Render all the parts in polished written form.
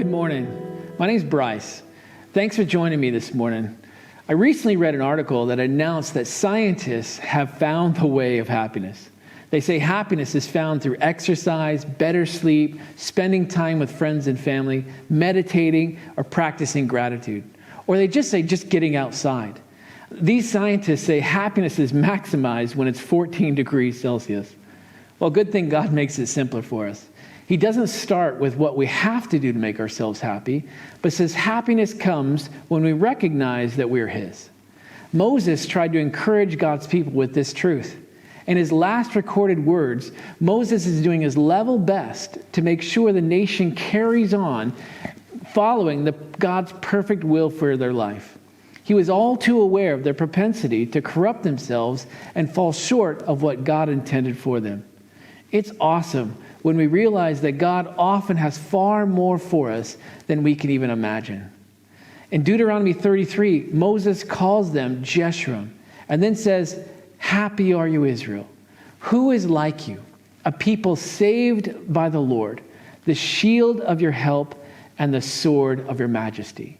Good morning. My name's Bryce. Thanks for joining me this morning. I recently read an article that announced that scientists have found the way of happiness. They say happiness is found through exercise, better sleep, spending time with friends and family, meditating, or practicing gratitude. Or they just say just getting outside. These scientists say happiness is maximized when it's 14 degrees Celsius. Well, good thing God makes it simpler for us. He doesn't start with what we have to do to make ourselves happy, but says happiness comes when we recognize that we're His. Moses tried to encourage God's people with this truth. In his last recorded words, Moses is doing his level best to make sure the nation carries on following God's perfect will for their life. He was all too aware of their propensity to corrupt themselves and fall short of what God intended for them. It's awesome when we realize that God often has far more for us than we can even imagine. In Deuteronomy 33, Moses calls them Jeshurun and then says, "Happy are you, Israel. Who is like you? A people saved by the Lord, the shield of your help and the sword of your majesty."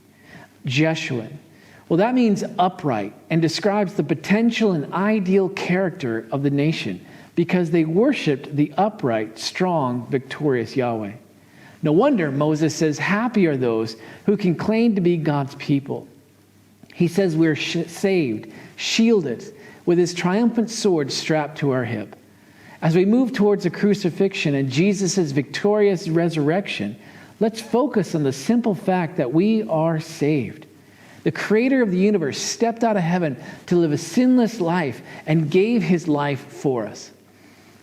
Jeshurun. Well, that means upright and describes the potential and ideal character of the nation, because they worshiped the upright, strong, victorious Yahweh. No wonder Moses says, happy are those who can claim to be God's people. He says we're saved, shielded, with his triumphant sword strapped to our hip. As we move towards the crucifixion and Jesus' victorious resurrection, let's focus on the simple fact that we are saved. The creator of the universe stepped out of heaven to live a sinless life and gave his life for us.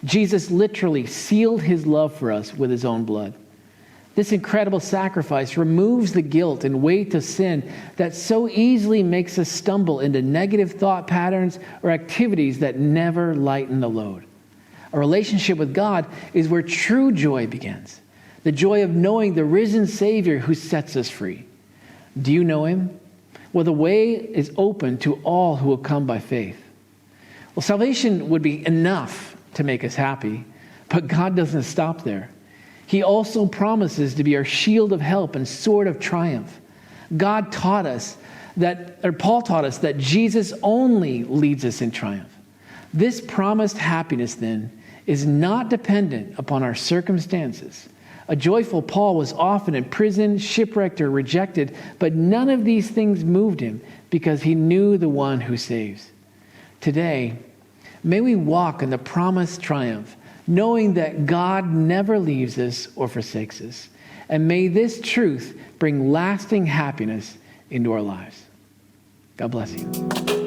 Jesus literally sealed his love for us with his own blood. This incredible sacrifice removes the guilt and weight of sin that so easily makes us stumble into negative thought patterns or activities that never lighten the load. A relationship with God is where true joy begins. The joy of knowing the risen Savior who sets us free. Do you know him? Well, the way is open to all who will come by faith. Well, salvation would be enough to make us happy, but God doesn't stop there. He also promises to be our shield of help and sword of triumph. Paul taught us that Jesus only leads us in triumph. This promised happiness, then, is not dependent upon our circumstances. A joyful Paul was often in prison, shipwrecked, or rejected, but none of these things moved him because he knew the one who saves. Today, may we walk in the promised triumph, knowing that God never leaves us or forsakes us. And may this truth bring lasting happiness into our lives. God bless you.